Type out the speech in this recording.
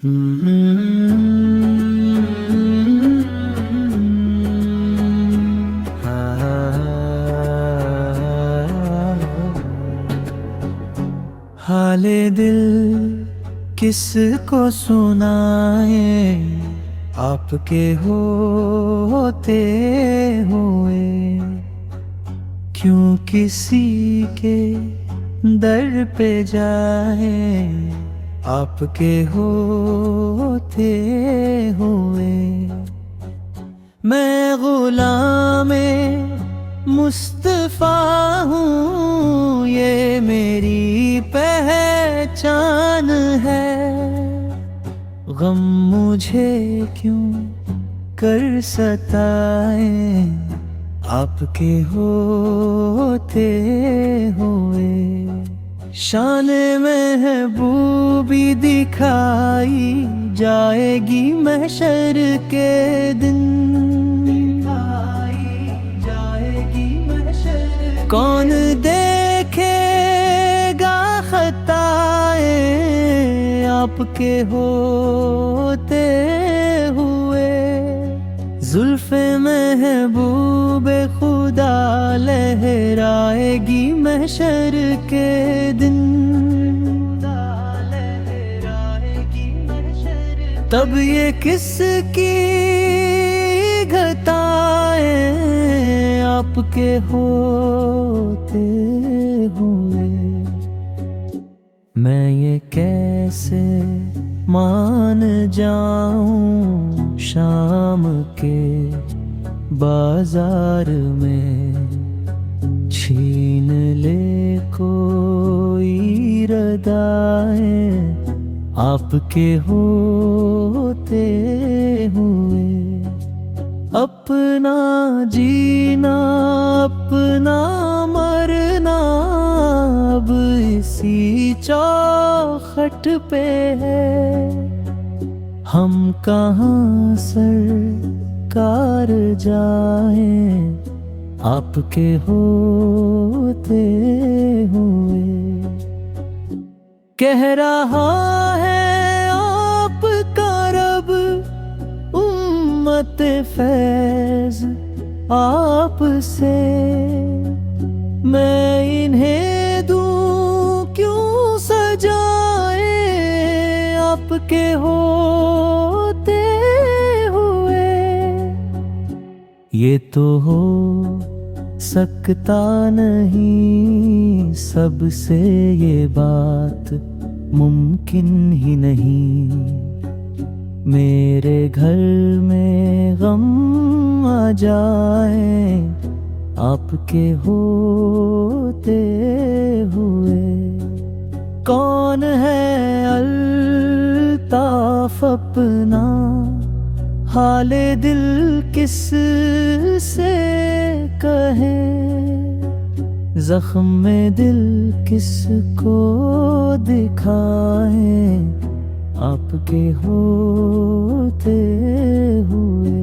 हाले दिल किसको सुनाए, आपके होते हुए क्यों किसी के दर पे जाए, आपके होते हुए। मैं गुलामे मुस्तफा हूँ, ये मेरी पहचान है। गम मुझे क्यों कर सताए, आपके होते हुए। शान महबूबी दिखाई जाएगी महशर के दिन, कौन देखेगा खताए, आपके होते हुए। जुल्फ़े महबूबे खुदा लहराएगी महशर के दिन, तब ये किसकी घटाएं, आपके होते हुए। मैं ये कैसे मान जाऊं, शाम के बाजार में छीन ले कोई रदाएं, आपके होते हुए। अपना जीना अपना मरना अब इसी चौखट पे है, हम कहाँ सरकार जाएं, आपके होते हुए। कह रहा है आपका रब उम्मत फैज आपसे, मैं इन्हें दूं क्यों सजाए, आपके होते हुए। ये तो हो सकता नहीं, सबसे ये बात मुमकिन ही नहीं। मेरे घर में गम आ जाए, आपके होते हुए। कौन है अल्ताफ अपना, हाले दिल किस से कहे, जख्म में दिल किसको दिखाए, आपके होते हुए।